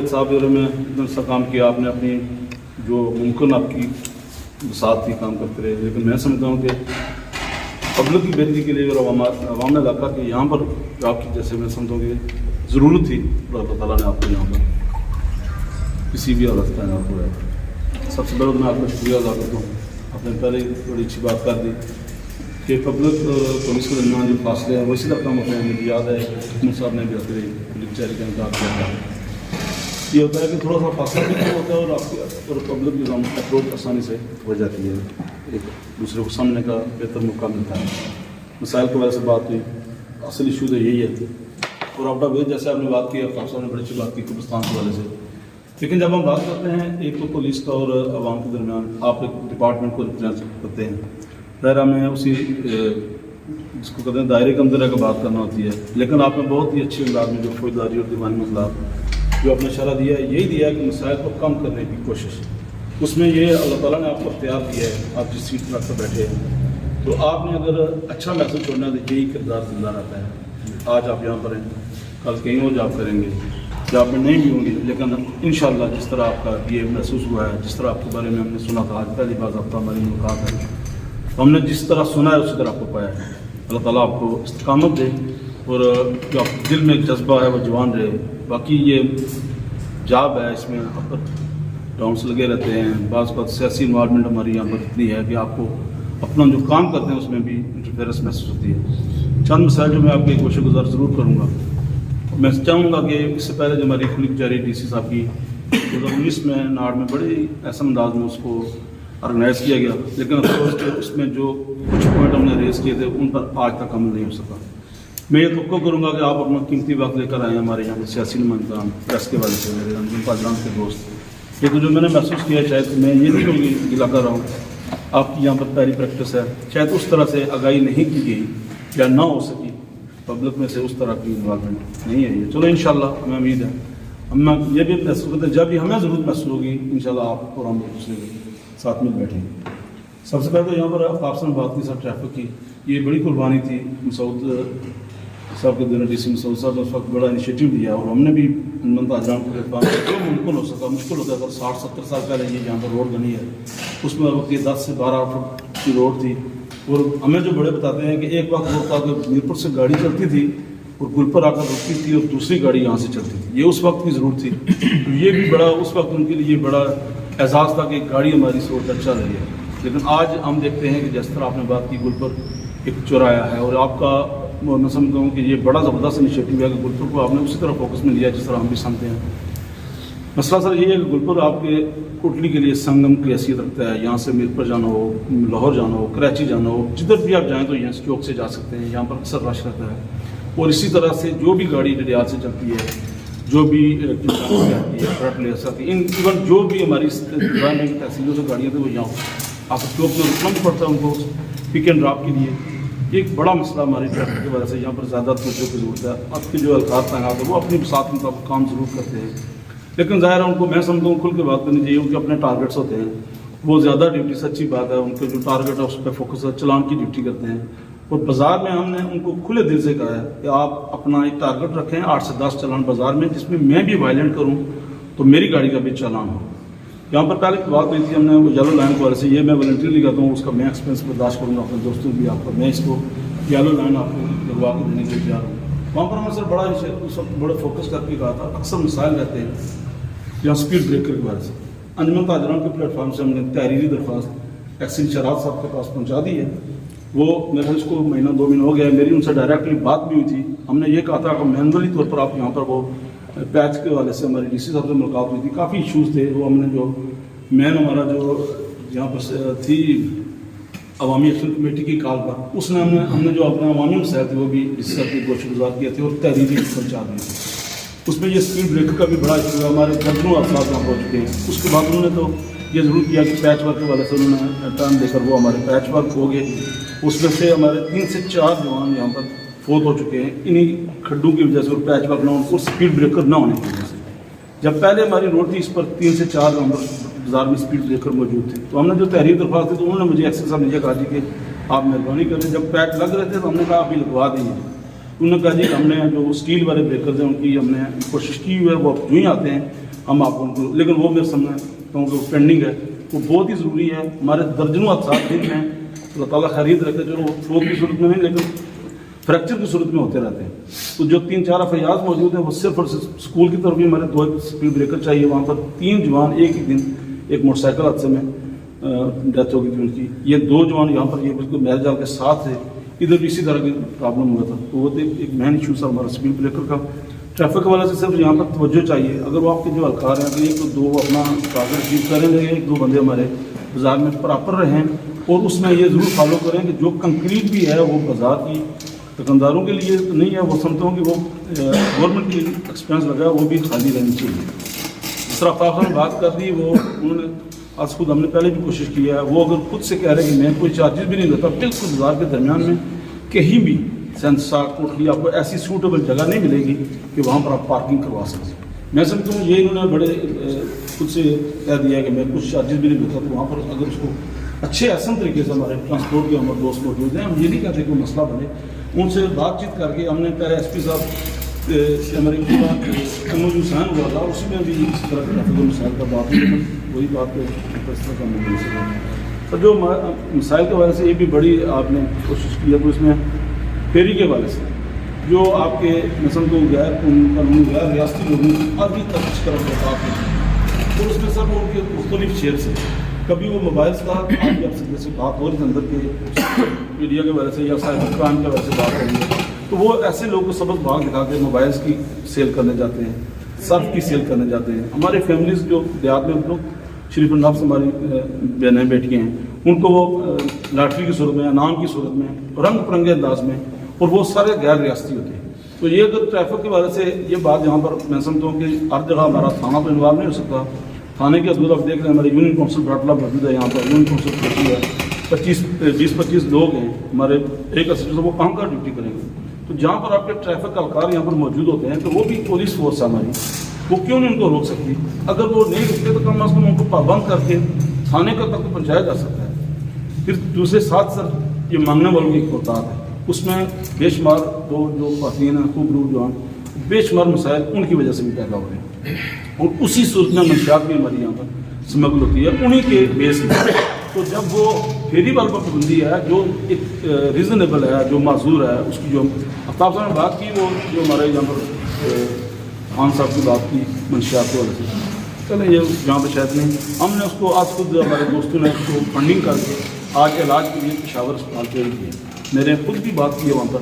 صاحب میں اتنا سا کام کیا آپ نے، اپنی جو ممکن آپ کی ساتھ تھی کام کرتے رہے، لیکن میں سمجھتا ہوں کہ پبلک کی بہتری کے لیے اور عوام علاقہ کے یہاں پر آپ کی جیسے میں سمجھتا ہوں کہ ضرورت تھی، اور اللہ تعالیٰ نے آپ کو یہاں پر کسی بھی حالت تعینات ہوا ہے۔ سب سے پہلے تو میں آپ کا شکریہ ادا کرتا ہوں، آپ نے پہلے بڑی اچھی بات کر دی کہ پبلک پولیس کے درمیان جو فاصلے ہیں وہ اسی طرح کم ہوتے ہیں۔ مجھے یاد ہے حکومت صاحب نے بھی اپنے پولیس چہرے کا انتخاب کیا تھا، یہ ہوتا ہے کہ تھوڑا سا فاصلہ بھی کم ہوتا ہے اور آپ کی اور پبلک کی اپروچ آسانی سے ہو جاتی ہے، ایک دوسرے کو سامنے کا بہتر موقع ملتا ہے۔ مسائل کی وجہ سے بات ہوئی، اصل ایشو تو یہی ہے، اور آؤٹ آف وے جیسے آپ نے بات کی، آپ صاحب نے بڑی اچھی بات کی قبرستان کے حوالے سے۔ لیکن جب ہم بات کرتے ہیں ایک تو پولیس کا اور عوام کے درمیان، آپ ایک ڈپارٹمنٹ کو ریپرزینٹ کرتے ہیں، ظاہر ہمیں اسی جس کو کہتے ہیں دائرے کے اندر کا بات کرنا ہوتی ہے، لیکن آپ نے بہت ہی اچھے انداز میں جو فوجداری اور دیوانی مسئلات جو اپنا اشارہ دیا ہے، یہی دیا ہے کہ مسائل کو کم کرنے کی کوشش، اس میں یہ اللہ تعالیٰ نے آپ کو اختیار دیا ہے، آپ جس سیٹ پر بیٹھے ہیں تو آپ نے اگر اچھا محسوس چھوڑنا ہے تو یہی کردار زندہ رہتا ہے۔ آج آپ یہاں پر ہیں، کل کہیں اور جاب کریں گے، جاب میں نہیں بھی ہوں گے، لیکن انشاءاللہ جس طرح آپ کا یہ محسوس ہوا ہے، جس طرح آپ کے بارے میں ہم نے سنا تھا، آج پہلی بار آپ کا ہماری ملاقات ہے، ہم نے جس طرح سنا ہے اسی طرح آپ کو پایا ہے۔ اللہ تعالیٰ آپ کو استقامت دے اور جو آپ دل میں ایک جذبہ ہے وہ جوان رہے۔ باقی یہ جاب ہے، اس میں اپ ڈاؤنس لگے رہتے ہیں، بعض بات سیاسی انوالومنٹ ہماری یہاں پر اتنی ہے کہ آپ کو اپنا جو کام کرتے ہیں اس میں بھی انٹرفیئرنس محسوس ہوتی ہے۔ چند مسائل جو میں آپ کے گوشہ گزار ضرور کروں گا، میں چاہوں گا کہ اس سے پہلے جو ہماری کھلی کچہری ڈی سی صاحب کی 2019 میں ناڑ میں بڑے ایسا انداز میں اس کو آرگنائز کیا گیا، لیکن افسوس کہ اس میں جو کچھ پوائنٹ ہم نے ریز کیے تھے ان پر آج تک عمل نہیں ہو سکا۔ میں یہ توقع کروں گا کہ آپ اپنا قیمتی وقت لے کر آئے ہیں ہمارے یہاں پر سیاسی نمائندگان، پریس کے والے سے، میرے رنجن پاجران کے دوست، یہ تو جو میں نے محسوس کیا ہے، شاید میں یہ نہیں کہوں گی گلا کر رہا ہوں، آپ کی یہاں پر پہلی پریکٹس ہے، شاید اس طرح سے آگاہی نہیں کی گئی یا نہ ہو سکی، پبلک میں سے اس طرح کی انوالومنٹ نہیں ہے یہ۔ چلو انشاءاللہ ہمیں امید ہے، ہم یہ بھی محسوس کرتے ہیں جب بھی ہمیں ضرورت محسوس ہوگی انشاءاللہ آپ اور ہم دوسرے ساتھ مل بیٹھیں گے۔ سب سے پہلے تو یہاں پر آپ سے بات کی سر ٹریفک کی، یہ بڑی قربانی تھی مسعود صاحب کے دن، ڈی سی مسعود صاحب نے اس وقت بڑا انیشیٹو لیا، اور ہم نے بھی تاجران کو پلیٹ فارم جو ممکن ہو سکا، مشکل ہوتا ہے اگر 60-70 سال پہلے یہ یہاں پر روڈ بنی ہے، اس میں وقت یہ 10 سے 12 فٹ کی روڈ تھی، اور ہمیں جو بڑے بتاتے ہیں کہ ایک وقت وہ تھا کہ میرپور سے گاڑی چلتی تھی اور گل پر آ کر رکتی تھی اور دوسری گاڑی یہاں سے چلتی تھی، یہ اس وقت کی ضرورت تھی، تو یہ بھی بڑا اس وقت ان کے لیے بڑا اعزاز تھا کہ گاڑی ہماری روڈ پر چل رہی ہے۔ لیکن آج ہم دیکھتے ہیں کہ جس طرح آپ نے بات کی گل پر ایک چورایا ہے، اور آپ کا میں سمجھتا ہوں کہ یہ بڑا زبردست انیشیٹو ہے کہ گلپور کو آپ نے اسی طرح فوکس میں لیا جس طرح ہم بھی سمجھتے ہیں۔ مسئلہ سر یہ ہے کہ گلپور آپ کے کوٹلی کے لیے سنگم کی حیثیت رکھتا ہے، یہاں سے میرپور جانا ہو، لاہور جانا ہو، کراچی جانا ہو، جدھر بھی آپ جائیں تو یہاں سے چوک سے جا سکتے ہیں، یہاں پر اکثر رش رہتا ہے، اور اسی طرح سے جو بھی گاڑی ڈڈیال سے چلتی ہے، جو بھی آتی ہے، فرٹ لے سکتی ہے، ایون جو بھی ہماری تحصیلوں سے گاڑیاں تھیں وہ یہاں آ کر چوک میں رکنا بھی پڑتا ہے ان کو پک اینڈ ڈراپ کے لیے۔ یہ ایک بڑا مسئلہ ہماری ٹریفک کی وجہ سے یہاں پر زیادہ توجہ کی ضرورت ہے۔ اب کے جو القاب تعینات ہیں وہ اپنی ساتھ مطابق کام ضرور کرتے ہیں، لیکن ظاہر ہے ان کو میں سمجھتا ہوں کھل کے بات کرنی چاہیے، ان کے اپنے ٹارگیٹس ہوتے ہیں، وہ زیادہ ڈیوٹی سے اچھی بات ہے، ان کے جو ٹارگیٹ ہے اس پہ فوکس ہے، چلان کی ڈیوٹی کرتے ہیں، اور بازار میں ہم نے ان کو کھلے دل سے کہا ہے کہ آپ اپنا ایک ٹارگیٹ رکھیں 8 سے 10 چلان بازار میں، جس میں میں بھی وائلنٹ کروں تو میری گاڑی کا بھی چلان ہو۔ یہاں پر پہلے بات ہوئی تھی ہم نے وہ یلو لائن کے والے سے، یہ میں والنٹریلی کہتا ہوں، اس کا میں ایکسپینس برداشت کروں گا اپنے دوستوں بھی، آپ کا میں اس کو یلو لائن آپ کو لگوا کے دینے کے لیے تیار ہوں۔ وہاں پر ہم سر بڑا اس وقت بڑا فوکس کر کے کہا تھا، اکثر مسائل رہتے ہیں یا اسپیڈ بریکر کے بارے سے۔ انجمن تاجران کے پلیٹ فارم سے ہم نے تحریری درخواست ایکسن شراد صاحب کے پاس پہنچا دی ہے، وہ میرے اس کو مہینہ 2 مہینے ہو گیا ہے، میری ان سے ڈائریکٹلی بات بھی ہوئی تھی، ہم نے یہ کہا تھا کہ مینولی طور پر آپ یہاں پر وہ پیچ کے والے سے ہماری ڈی سی صاحب سے ملاقات ہوئی تھی، کافی ایشوز تھے، وہ ہم نے جو مین ہمارا جو یہاں پر تھی عوامی ایکشن کمیٹی کی کال پر، اس نے ہم نے جو اپنا عوامی مسائل تھے وہ بھی ڈی سی صاحب کی گوشہ گزار کیے تھے اور تحریری پہنچا دی تھی۔ اس میں یہ اسپیڈ بریکر کا بھی بڑا ایشو ہے، ہمارے درجنوں افراد وہاں پہنچ چکے ہیں۔ اس کے بعد انہوں نے تو یہ ضرور کیا کہ پیچ ورک کے والے سے انہوں نے ٹائم دے کر وہ ہمارے پیچ ورک ہو گئے، اس میں سے ہمارے 3 سے 4 جوان یہاں پر فوت ہو چکے ہیں انہی کھڈوں کی وجہ سے اور پیچ ورک نہ ہونے اور اسپیڈ بریکر نہ ہونے کی وجہ سے۔ جب پہلے ہماری روڈ تھی اس پر 3 سے 4 نمبر بازار میں اسپیڈ بریکر موجود تھے، تو ہم نے جو تحریر درخواست دی تو انہوں نے مجھے ایکسن صاحب نے یہ کہا جی کہ آپ مہربانی کریں، جب پیچ لگ رہے تھے تو ہم نے کہا ابھی لگوا دیں گے، انہوں نے کہا جی ہم نے جو اسٹیل والے بریکرز ہیں ان کی ہم نے کوشش کی ہوئی ہے، وہ جو ہی آتے ہیں ہم آپ کو، لیکن وہ میرے سامنے کیونکہ وہ پینڈنگ ہے، وہ بہت ہی ضروری ہے. ہمارے درجنوں حادثات دن میں اللہ تعالیٰ خرید رکھے جو فروغ کی صورت میں نہیں لیکن فریکچر کی صورت میں ہوتے رہتے ہیں. تو جو 3-4 فیاض موجود ہیں وہ صرف اور صرف اسکول کی طرف بھی ہمارے 2 اسپیڈ بریکر چاہیے. وہاں پر 3 جوان ایک ہی دن ایک موٹر سائیکل حادثے میں ڈیتھ ہو گئی تھی ان کی. یہ 2 جوان یہاں پر یہ بالکل محل جال کے ساتھ تھے، ادھر بھی اسی طرح کی پرابلم ہوا تھا. تو وہ ایک مین ایشو تھا ہمارا اسپیڈ بریکر کا. ٹریفک کے حوالے سے صرف یہاں پر توجہ چاہیے. اگر وہ آپ کے جو اہلکار ہیں اگر 1-2 وہ اپنا ٹارگیٹ اچیو کریں گے، 1-2 بندے ہمارے بازار میں پراپر رہیں اور اس میں یہ ضرور فالو کریں کہ جو کنکریٹ بھی ہے وہ بازار کی دکانداروں کے لیے نہیں ہے، وہ سمجھتا ہوں کہ وہ گورنمنٹ کی ایکسپینس لگا ہے، وہ بھی خالی رہنی چاہیے. جس طرح آپ نے بات کر دی، وہ انہوں نے آج خود ہم نے پہلے بھی کوشش کی ہے، وہ اگر خود سے کہہ رہے ہیں کہ میں کوئی چارجز بھی نہیں لیتا، بالکل بازار کے درمیان میں کہیں بھی سینسا کوٹلی آپ کو ایسی سوٹیبل جگہ نہیں ملے گی کہ وہاں پر آپ پارکنگ کروا سکیں. میں سمجھتا ہوں یہ انہوں نے بڑے خود سے کہہ دیا کہ میں کچھ چارجز بھی نہیں لیتا. تو وہاں پر اگر اس کو اچھے احسن طریقے سے ہمارے ٹرانسپورٹ کے ہمارے دوست موجود ہیں، ہم یہ نہیں کہتے کوئی مسئلہ بنے، ان سے بات چیت کر کے ہم نے پہلے ایس پی صاحب ہمارے حسین ہوا تھا، اسی میں بھی اس طرح کے ٹریفک مسائل کا بات ہوئی. وہی بات اس طرح کا تو جو مسائل کے حوالے سے یہ بھی بڑی آپ نے کوشش کی ہے. تو اس میں فیری کے حوالے سے جو آپ کے مثلاً کو غیر قانونی غیر ریاستی لوگوں کی ابھی تک اس طرح سے بات ہوئی، اور اس میں سب ان کے مختلف شیئر سے کبھی وہ موبائلس کا آپ جیسے بات ہو رہی ہے اندر کے میڈیا کے وجہ سے یا سائبر کرائم کے وجہ سے بات ہو رہی ہے، تو وہ ایسے لوگ کو سبق بھاگ دکھا کے موبائلس کی سیل کرنے جاتے ہیں، سرف کی سیل کرنے جاتے ہیں. ہمارے فیملیز جو دیہات میں لوگ شریف النفس ہماری بہنیں بیٹیاں ہیں، ان کو وہ لاٹری کی صورت میں انعام کی صورت میں رنگ برنگے انداز میں، اور وہ سارے غیر ریاستی ہوتے ہیں. تو یہ اگر ٹریفک کی وجہ سے یہ بات یہاں پر میں سمجھتا ہوں کہ ہر جگہ ہمارا تھانہ تو انوالو نہیں ہو سکتا. تھانے کے حدود آپ دیکھ رہے ہیں ہمارے یونین کونسل براٹلا موجود ہے، یہاں پر یونین کونسل کھڑی ہے، 20-25 لوگ ہیں ہمارے ایک اسسٹنٹ، وہ کہاں کا ڈیوٹی کریں گے. تو جہاں پر آپ کے ٹریفک اہلکار یہاں پر موجود ہوتے ہیں تو وہ بھی پولیس فورس ہے ہماری، وہ کیوں نہیں ان کو روک سکتی؟ اگر وہ نہیں رکتے تو کم از کم ان کو پابند کر کے تھانے کا تک پہنچایا جا سکتا ہے. پھر دوسرے ساتھ سر یہ مانگنے والوں کی ایک کوتاہت ہے، اس میں بے شمار وہ جو خواتین ہیں خوب روح جوان، بے شمار مسائل ان کی وجہ سے بھی پیدا ہو رہے ہیں، اور اسی صورت میں منشیات بھی ہماری یہاں پر اسمگل ہوتی ہے انہیں کے بیس میں. تو جب وہ فیری وال پر پابندی ہے جو ایک ریزنیبل ہے، جو معذور ہے، اس کی جو آفتاب صاحب نے بات کی، وہ جو ہمارے یہاں پر خان صاحب کی بات کی منشیات کی وجہ سے، چلیں یہ جہاں پہ شاید نہیں، ہم نے اس کو آج خود ہمارے دوستوں نے اس کو فنڈنگ کر کے آج علاج کے لیے پشاور اسپتال پیش کیا. میں نے خود بھی بات کی ہے وہاں پر،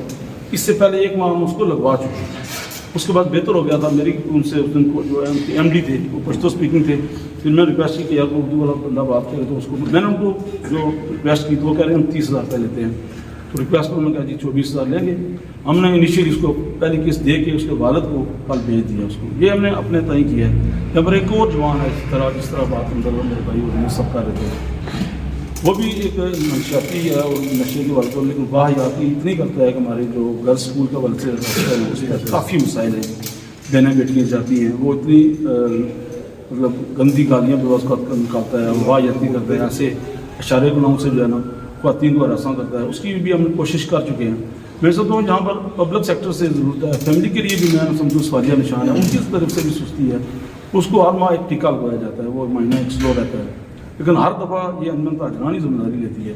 اس سے پہلے 1 ماہ ہم اس کو لگوا چکے ہیں. اس کے بعد بہتر ہو گیا تھا. میری ان سے اس دن کو جو ایم ڈی تھے وہ پشتو اسپیکنگ تھے، پھر میں ریکویسٹ کی کہ یار اردو والا بندہ بات کرے، تو اس کو میں نے ان کو جو ریکویسٹ کی تو وہ کہہ رہے ہیں ہم 30,000 روپے لیتے ہیں. تو ریکویسٹ میں انہوں نے کہا جی 24,000 لیں گے. ہم نے انیشیلی اس کو پہلی قسط دے کے اس کے والد کو کل بھیج دیا. اس کو یہ ہم نے اپنے تعین کیا ہے. جب ایک اور جوان ہے جس طرح بات اندر میرے بھائی اور سب کر رہے تھے، وہ بھی ایک منشیاتی ہے اور نشے کی وجہ، لیکن واحیاتی اتنی کرتا ہے کہ ہمارے جو گرلس اسکول کا وجہ سے کافی مسائل ہیں، بہنیں بیٹیاں جاتی ہیں، وہ اتنی مطلب گندی گالیاں بے واسطہ نکالتا ہے، واحیاتی کرتا ہے، ایسے اشارے گناہوں سے جو ہے نا خواتین کو ہراساں کرتا ہے. اس کی بھی ہم کوشش کر چکے ہیں. میں سمجھتا ہوں جہاں پر پبلک سیکٹر سے ضرورت ہے، فیملی کے لیے بھی میں سمجھوں سوالیہ نشان ہے، ان کی طرف سے بھی سستی ہے. اس کو ہر ماہ ایک ٹیکہ لگوایا جاتا ہے، وہ مہینہ ایک سلو رہتا ہے، لیکن ہر دفعہ یہ انجمن تاجرانی ذمہ داری لیتی ہے.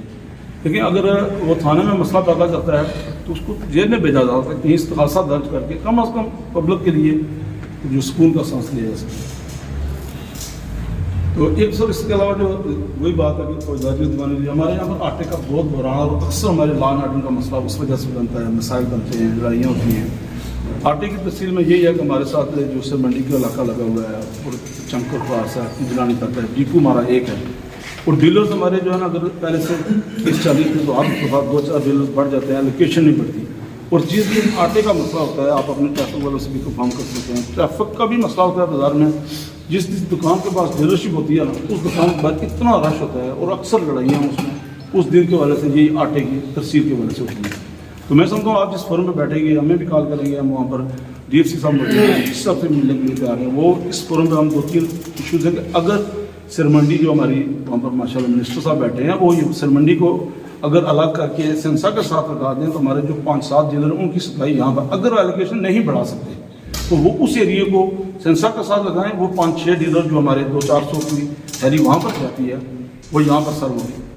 لیکن اگر وہ تھانے میں مسئلہ پیدا کرتا ہے تو اس کو جیل میں بھیجا جا سکتا ہے، کہیں استغاثہ درج کر کے کم از کم پبلک کے لیے جو سکون کا سانس لیا جا سکے. تو ایک سر اس کے علاوہ جو وہی بات ہے کہ فوجداری دکانیں ہمارے یہاں پر آٹے کا بہت بحران، اور اکثر ہمارے لا اینڈ آرڈر کا مسئلہ اس وجہ سے بنتا ہے، مسائل بنتے ہیں، لڑائیاں ہوتی ہیں. آٹے کی تفصیل میں یہی ہے کہ ہمارے ساتھ جو سر منڈی کا علاقہ لگا ہوا ہے اور چنکر پاس ہے، جلانی تک ہے، ڈیپو ہمارا ایک ہے، اور ڈیلرز ہمارے جو ہے نا اگر پہلے سے 30-40 تھے تو آپ کے بعد 2-4 ڈیلرز بڑھ جاتے ہیں، لوکیشن نہیں بڑھتی. اور جس دن آٹے کا مسئلہ ہوتا ہے آپ اپنے ٹریفک والوں سے بھی کنفرم کر سکتے ہیں. ٹریفک کا بھی مسئلہ ہوتا ہے بازار میں، جس دکان کے پاس ڈیلرشپ ہوتی ہے نا اس دکان کے بعد اتنا رش ہوتا ہے اور اکثر لڑائیاں اس میں اس دن کے وجہ سے یہی آٹے کی ترسیل کی وجہ سے ہوتی ہے. تو میں سمجھتا ہوں آپ جس فورم پہ بیٹھیں گے ہمیں بھی کال کریں گے، ہم وہاں پر ڈی ایف سی صاحب موجود ہیں، جس سب سے ملنے کے لیے تیار ہیں. وہ اس فورم پہ ہم 2-3 ایشوز ہیں کہ اگر سرمنڈی جو ہماری وہاں پر ماشاء اللہ منسٹر صاحب بیٹھے ہیں وہ سرمنڈی کو اگر الگ کر کے سینسا کے ساتھ لگا دیں تو ہمارے جو 5-7 ڈیلر ان کی سپلائی یہاں پر اگر ایلوکیشن نہیں بڑھا سکتے تو وہ اس ایریے کو سینسا کے ساتھ لگائیں، وہ 5-6 ڈیلر جو ہمارے 200-400 کی ہیری وہاں پر جاتی ہے وہ یہاں پر سرو ہوگی۔